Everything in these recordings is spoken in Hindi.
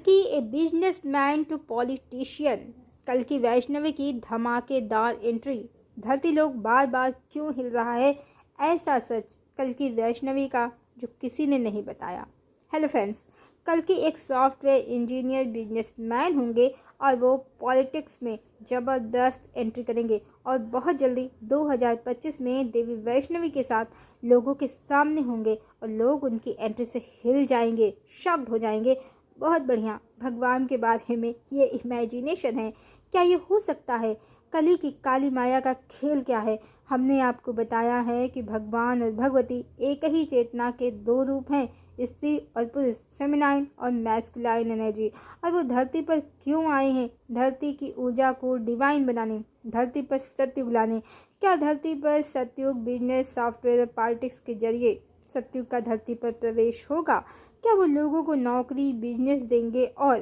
कल्कि ए बिजनेसमैन टू पॉलिटिशियन। कल्कि वैष्णवी की धमाकेदार एंट्री। धरती लोग बार बार क्यों हिल रहा है, ऐसा सच कल्कि वैष्णवी का जो किसी ने नहीं बताया। हेलो फ्रेंड्स, कल्कि एक सॉफ्टवेयर इंजीनियर बिजनेसमैन होंगे और वो पॉलिटिक्स में ज़बरदस्त एंट्री करेंगे और बहुत जल्दी 2025 में देवी वैष्णवी के साथ लोगों के सामने होंगे और लोग उनकी एंट्री से हिल जाएंगे, शॉक्ड हो जाएंगे। बहुत बढ़िया, भगवान के बारे में ये इमेजिनेशन है। क्या ये हो सकता है? कली की काली माया का खेल क्या है? हमने आपको बताया है कि भगवान और भगवती एक ही चेतना के दो रूप हैं, स्त्री और पुरुष, फेमिनाइन और मैस्कुलाइन एनर्जी। और वो धरती पर क्यों आए हैं? धरती की ऊर्जा को डिवाइन बनाने, धरती पर सत्युग लाने। क्या धरती पर सत्युग बिजनेस, सॉफ्टवेयर और पॉलिटिक्स के जरिए सत्युग का धरती पर प्रवेश होगा? क्या वो लोगों को नौकरी, बिजनेस देंगे और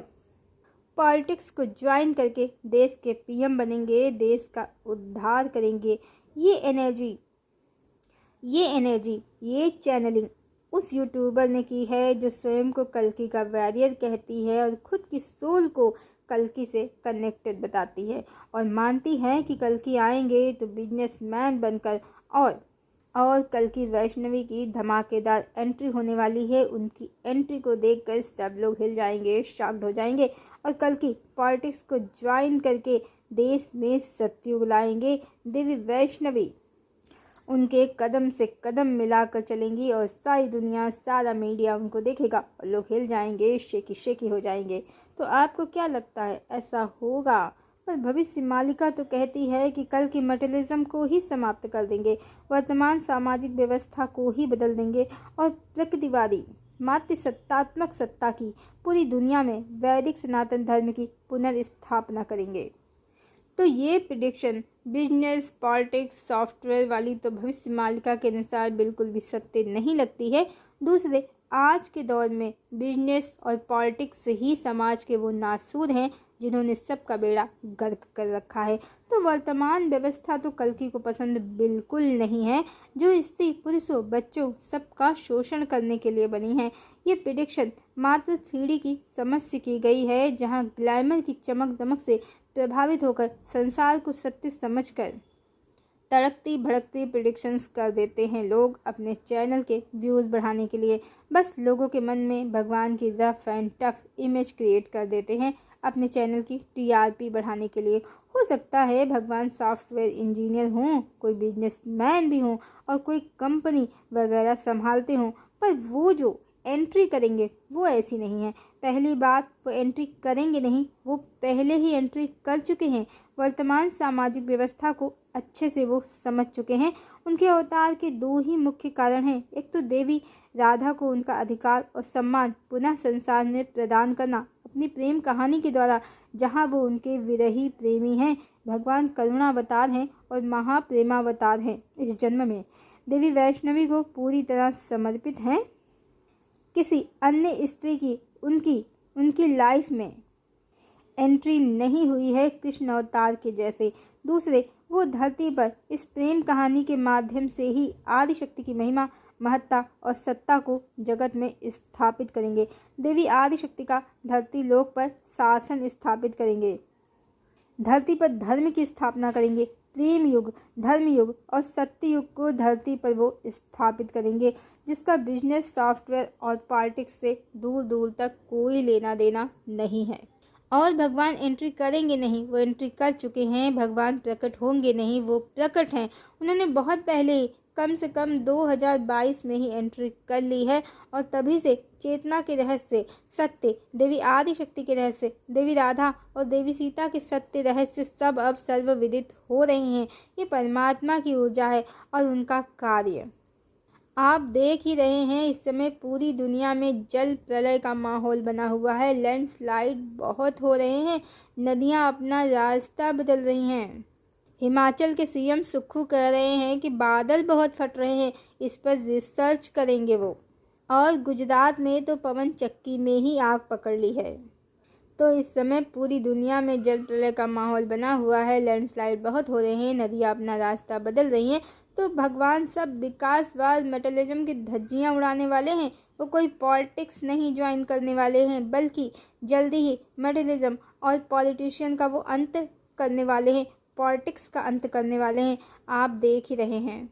पॉलिटिक्स को ज्वाइन करके देश के पीएम बनेंगे, देश का उद्धार करेंगे? ये एनर्जी, ये चैनलिंग उस यूट्यूबर ने की है जो स्वयं को कल्कि का वॉरियर कहती है और खुद की सोल को कल्कि से कनेक्टेड बताती है और मानती है कि कल्कि आएंगे तो बिजनेसमैन बनकर। और कल्कि वैष्णवी की धमाकेदार एंट्री होने वाली है। उनकी एंट्री को देखकर सब लोग हिल जाएंगे, शॉक्ड हो जाएंगे और कल्कि पॉलिटिक्स को ज्वाइन करके देश में सत्युग लाएंगे। देवी वैष्णवी उनके कदम से कदम मिलाकर चलेंगी और सारी दुनिया, सारा मीडिया उनको देखेगा और लोग हिल जाएंगे, शेकी हो जाएंगे। तो आपको क्या लगता है, ऐसा होगा? पर भविष्य मालिका तो कहती है कि कल की मटेरियलिज्म को ही समाप्त कर देंगे, वर्तमान सामाजिक व्यवस्था को ही बदल देंगे और प्रकृतिवादी मातृसत्तात्मक सत्ता की पूरी दुनिया में वैदिक सनातन धर्म की पुनर्स्थापना करेंगे। तो ये प्रिडिक्शन बिजनेस, पॉलिटिक्स, सॉफ्टवेयर वाली तो भविष्य मालिका के अनुसार बिल्कुल भी सत्य नहीं लगती है। दूसरे, आज के दौर में बिजनेस और पॉलिटिक्स से ही समाज के वो नासूर हैं जिन्होंने सबका बेड़ा गर्क कर रखा है। तो वर्तमान व्यवस्था तो कल्कि को पसंद बिल्कुल नहीं है, जो स्त्री, पुरुषों, बच्चों सबका शोषण करने के लिए बनी है। ये प्रिडिक्शन मात्र थ्योरी की समझ से की गई है, जहां ग्लैमर की चमक दमक से प्रभावित होकर संसार को सत्य समझकर तड़कती भड़कती प्रिडिक्शंस कर देते हैं लोग अपने चैनल के व्यूज़ बढ़ाने के लिए। बस लोगों के मन में भगवान की rough and tough image create कर देते हैं अपने चैनल की टीआरपी बढ़ाने के लिए। हो सकता है भगवान सॉफ्टवेयर इंजीनियर हों, कोई बिजनेसमैन भी हों और कोई कंपनी वगैरह संभालते हों, पर वो जो एंट्री करेंगे वो ऐसी नहीं है। पहली बात, वो एंट्री करेंगे नहीं, वो पहले ही एंट्री कर चुके हैं। वर्तमान सामाजिक व्यवस्था को अच्छे से वो समझ चुके हैं। उनके अवतार के दो ही मुख्य कारण हैं। एक तो देवी राधा को उनका अधिकार और सम्मान पुनः संसार में प्रदान करना अपनी प्रेम कहानी के द्वारा, जहां वो उनके विरही प्रेमी हैं। भगवान करुणावतार हैं और महाप्रेमावतार हैं। इस जन्म में देवी वैष्णवी को पूरी तरह समर्पित हैं। किसी अन्य स्त्री की उनकी लाइफ में एंट्री नहीं हुई है कृष्ण अवतार के जैसे। दूसरे, वो धरती पर इस प्रेम कहानी के माध्यम से ही आदिशक्ति की महिमा, महत्ता और सत्ता को जगत में स्थापित करेंगे। देवी आदिशक्ति का धरती लोक पर शासन स्थापित करेंगे, धरती पर धर्म की स्थापना करेंगे। प्रेम युग, धर्म युग और सत्य युग को धरती पर वो स्थापित करेंगे, जिसका बिजनेस, सॉफ्टवेयर और पॉलिटिक्स से दूर दूर तक कोई लेना देना नहीं है। और भगवान एंट्री करेंगे नहीं, वो एंट्री कर चुके हैं। भगवान प्रकट होंगे नहीं, वो प्रकट हैं। उन्होंने बहुत पहले कम से कम 2022 में ही एंट्री कर ली है और तभी से चेतना के रहस्य, सत्य, देवी आदिशक्ति के रहस्य, देवी राधा और देवी सीता के सत्य रहस्य सब अब सर्वविदित हो रहे हैं। ये परमात्मा की ऊर्जा है और उनका कार्य आप देख ही रहे हैं। इस समय पूरी दुनिया में जल प्रलय का माहौल बना हुआ है। लैंडस्लाइड बहुत हो रहे हैं, नदियां अपना रास्ता बदल रही हैं। हिमाचल के सीएम सुक्खू कह रहे हैं कि बादल बहुत फट रहे हैं, इस पर रिसर्च करेंगे वो। और गुजरात में तो पवन चक्की में ही आग पकड़ ली है। तो इस समय पूरी दुनिया में जल प्रलय का माहौल बना हुआ है। लैंडस्लाइड बहुत हो रहे हैं, नदियां अपना रास्ता बदल रही हैं। तो भगवान सब विकासवाद, मेटलिज्म की धज्जियां उड़ाने वाले हैं। वो कोई पॉलिटिक्स नहीं ज्वाइन करने वाले हैं, बल्कि जल्दी ही मेटलिज्म और पॉलिटिशियन का वो अंत करने वाले हैं, पॉलिटिक्स का अंत करने वाले हैं। आप देख ही रहे हैं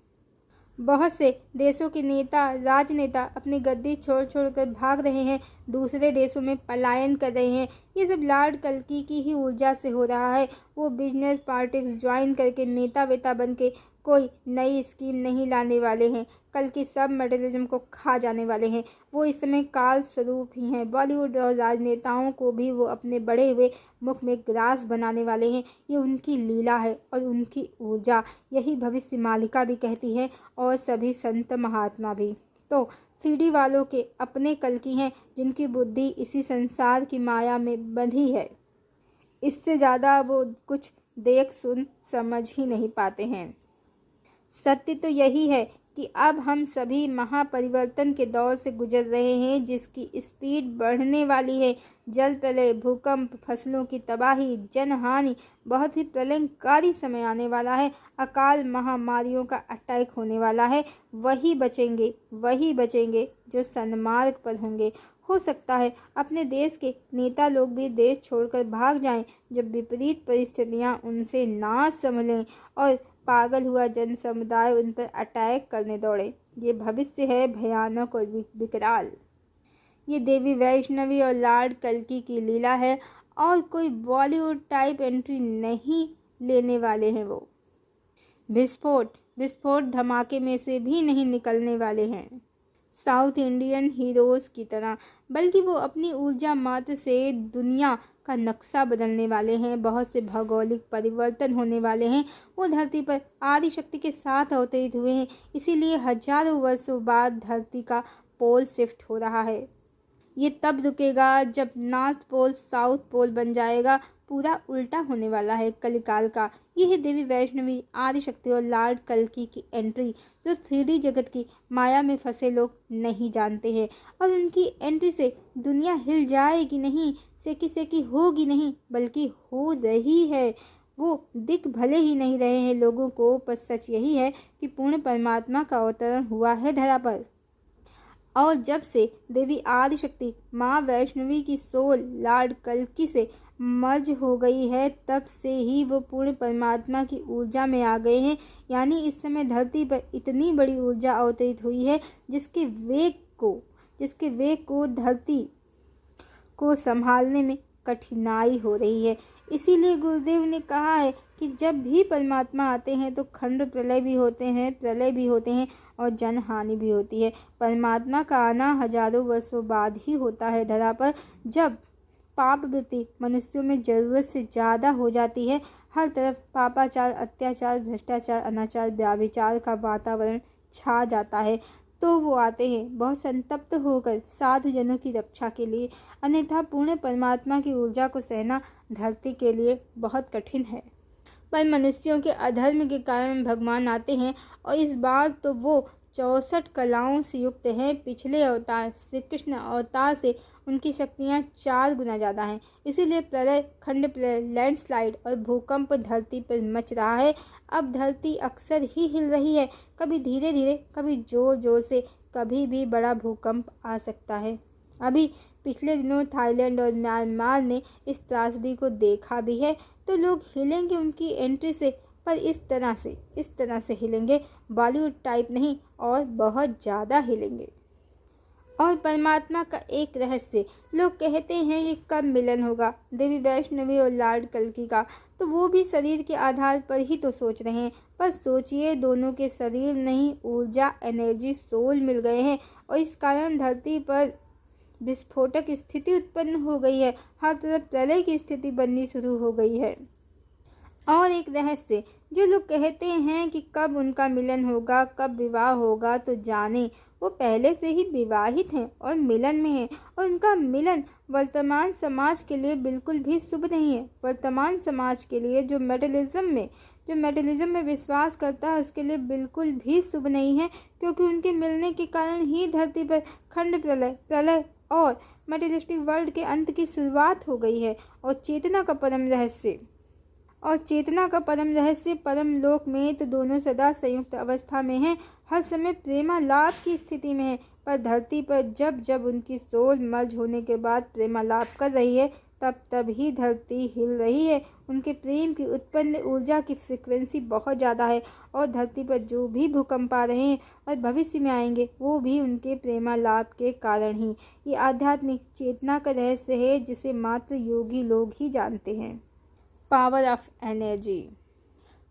बहुत से देशों के नेता, राजनेता अपनी गद्दी छोड़ छोड़ कर भाग रहे हैं, दूसरे देशों में पलायन कर रहे हैं। ये सब लॉर्ड कल्की की ही ऊर्जा से हो रहा है। वो बिजनेस पॉलिटिक्स ज्वाइन करके नेता वेता बन के कोई नई स्कीम नहीं लाने वाले हैं। कल की सब मेटलिज्म को खा जाने वाले हैं। वो इस समय काल स्वरूप ही हैं। बॉलीवुड और राजनेताओं को भी वो अपने बढ़े हुए मुख में ग्रास बनाने वाले हैं। ये उनकी लीला है और उनकी ऊर्जा, यही भविष्य मालिका भी कहती है और सभी संत महात्मा भी। तो सीडी वालों के अपने कल्कि हैं, जिनकी बुद्धि इसी संसार की माया में बंधी है। इससे ज़्यादा वो कुछ देख सुन समझ ही नहीं पाते हैं। सत्य तो यही है कि अब हम सभी महापरिवर्तन के दौर से गुजर रहे हैं, जिसकी स्पीड बढ़ने वाली है। जल प्रलय, भूकंप, फसलों की तबाही, जनहानि, बहुत ही प्रलयंकारी समय आने वाला है। अकाल महामारियों का अटैक होने वाला है। वही बचेंगे जो सन्मार्ग पर होंगे। हो सकता है अपने देश के नेता लोग भी देश छोड़कर भाग जाएं, जब विपरीत परिस्थितियां उनसे ना संभलें और पागल हुआ जन समुदाय उन पर अटैक करने दौड़े। ये भविष्य है भयानक और विकराल। ये देवी वैष्णवी और लॉर्ड कल्की की लीला है और कोई बॉलीवुड टाइप एंट्री नहीं लेने वाले हैं। वो विस्फोट धमाके में से भी नहीं निकलने वाले हैं साउथ इंडियन हीरोज़ की तरह, बल्कि वो अपनी ऊर्जा मात्र से दुनिया का नक्शा बदलने वाले हैं। बहुत से भौगोलिक परिवर्तन होने वाले हैं। वो धरती पर आदि शक्ति के साथ अवतरित हुए हैं, इसीलिए हजारों वर्षों बाद धरती का पोल शिफ्ट हो रहा है। ये तब रुकेगा जब नॉर्थ पोल साउथ पोल बन जाएगा। पूरा उल्टा होने वाला है कलिकाल का। यह है देवी वैष्णवी, आदि शक्ति और लॉर्ड कल्की की एंट्री, जो 3D जगत की माया में फंसे लोग नहीं जानते हैं। और उनकी एंट्री से दुनिया हिल जाएगी नहीं, सेकी होगी नहीं, बल्कि हो रही है। वो दिख भले ही नहीं रहे हैं लोगों को, पर सच यही है कि पूर्ण परमात्मा का अवतरण हुआ है धरा पर। और जब से देवी आदिशक्ति माँ वैष्णवी की सोल लॉर्ड कल्की से मर्ज हो गई है, तब से ही वो पूर्ण परमात्मा की ऊर्जा में आ गए हैं। यानी इस समय धरती पर इतनी बड़ी ऊर्जा अवतरित हुई है, जिसके वेग को धरती को संभालने में कठिनाई हो रही है। इसीलिए गुरुदेव ने कहा है कि जब भी परमात्मा आते हैं तो खंड प्रलय भी होते हैं, प्रलय भी होते हैं और जनहानि भी होती है। परमात्मा का आना हजारों वर्षों बाद ही होता है धरा पर, जब पाप वृत्ति मनुष्यों में ज़रूरत से ज़्यादा हो जाती है। हर तरफ पापाचार, अत्याचार, भ्रष्टाचार, अनाचार, व्याभिचार का वातावरण छा जाता है। तो वो आते हैं बहुत संतप्त होकर साधु जनों की रक्षा के लिए, अन्यथा पूर्ण परमात्मा की ऊर्जा को सहना धरती के लिए बहुत कठिन है। पर मनुष्यों के अधर्म के कारण भगवान आते हैं, और इस बार तो वो 64 कलाओं से युक्त हैं। पिछले अवतार श्री कृष्ण अवतार से उनकी शक्तियाँ 4 गुना ज़्यादा हैं। इसीलिए प्रलय, खंड प्रलय, लैंडस्लाइड और भूकंप धरती पर मच रहा है। अब धरती अक्सर ही हिल रही है, कभी धीरे धीरे, कभी जोर जोर से। कभी भी बड़ा भूकंप आ सकता है। अभी पिछले दिनों थाईलैंड और म्यांमार ने इस त्रासदी को देखा भी है। तो लोग हिलेंगे उनकी एंट्री से, पर इस तरह से हिलेंगे, बॉलीवुड टाइप नहीं, और बहुत ज़्यादा हिलेंगे। और परमात्मा का एक रहस्य, लोग कहते हैं ये कब मिलन होगा देवी वैष्णवी और लॉर्ड कल्की का, तो वो भी शरीर के आधार पर ही तो सोच रहे हैं। पर सोचिए, दोनों के शरीर नहीं, ऊर्जा, एनर्जी, सोल मिल गए हैं, और इस कारण धरती पर विस्फोटक स्थिति उत्पन्न हो गई है। हर तरफ प्रलय की स्थिति बननी शुरू हो गई है। और एक रहस्य, जो लोग कहते हैं कि कब उनका मिलन होगा, कब विवाह होगा, तो जाने वो पहले से ही विवाहित हैं और मिलन में हैं, और उनका मिलन वर्तमान समाज के लिए बिल्कुल भी शुभ नहीं है। वर्तमान समाज के लिए, जो मेटलिज्म में विश्वास करता है, उसके लिए बिल्कुल भी शुभ नहीं है, क्योंकि उनके मिलने के कारण ही धरती पर खंड प्रलय और मेटेरियलिस्टिक वर्ल्ड के अंत की शुरुआत हो गई है। और चेतना का परम रहस्य परम लोक में तो दोनों सदा संयुक्त अवस्था में हैं, हर समय प्रेमालाप की स्थिति में है। पर धरती पर जब जब उनकी सोल मर्ज होने के बाद प्रेमालाप कर रही है, तब तब ही धरती हिल रही है। उनके प्रेम की उत्पन्न ऊर्जा की फ्रिक्वेंसी बहुत ज़्यादा है और धरती पर जो भी भूकंप आ रहे हैं और भविष्य में आएंगे, वो भी उनके प्रेमालाप के कारण ही। ये आध्यात्मिक चेतना का रहस्य है जिसे मात्र योगी लोग ही जानते हैं। Power of energy.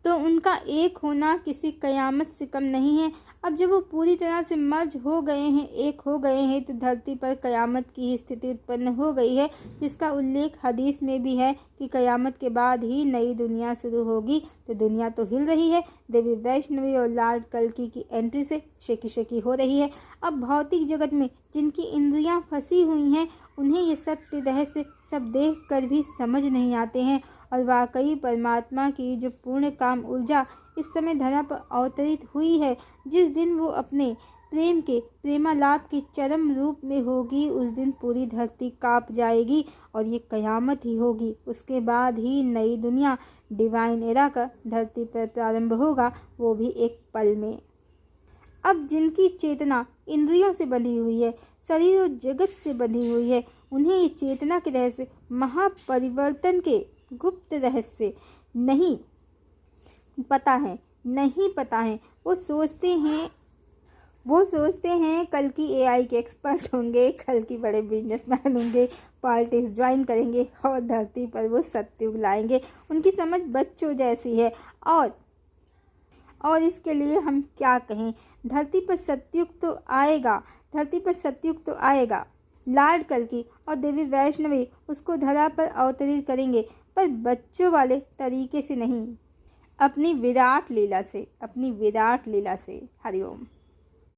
तो उनका एक होना किसी कयामत से कम नहीं है। अब जब वो पूरी तरह से मर्ज हो गए हैं, एक हो गए हैं, तो धरती पर कयामत की स्थिति उत्पन्न हो गई है, जिसका उल्लेख हदीस में भी है कि कयामत के बाद ही नई दुनिया शुरू होगी। तो दुनिया तो हिल रही है। देवी वैष्णवी और लॉर्ड कल्कि की एंट्री से शेकी शेकी हो रही है। अब भौतिक जगत में जिनकी इंद्रियां फंसी हुई हैं, उन्हें ये सत्य रहस्य सब देख कर भी समझ नहीं आते हैं। और वाकई परमात्मा की जो पूर्ण काम ऊर्जा इस समय धरा पर अवतरित हुई है, जिस दिन वो अपने प्रेम के प्रेमालाप के चरम रूप में होगी, उस दिन पूरी धरती कांप जाएगी और ये कयामत ही होगी। उसके बाद ही नई दुनिया डिवाइन एरा का धरती पर प्रारंभ होगा, वो भी एक पल में। अब जिनकी चेतना इंद्रियों से बंधी हुई है, शरीर और जगत से बंधी हुई है, उन्हें ये चेतना के रहस्य, महापरिवर्तन के गुप्त रहस्य नहीं पता है। वो सोचते हैं कल की एआई के एक्सपर्ट होंगे, कल की बड़े बिजनेसमैन होंगे, पार्टीज ज्वाइन करेंगे और धरती पर वो सत्युग लाएंगे। उनकी समझ बच्चों जैसी है और इसके लिए हम क्या कहें। धरती पर सत्युग तो आएगा। लॉर्ड कल्कि और देवी वैष्णवी उसको धरा पर अवतरित करेंगे, पर बच्चों वाले तरीके से नहीं, अपनी विराट लीला से। हरिओम।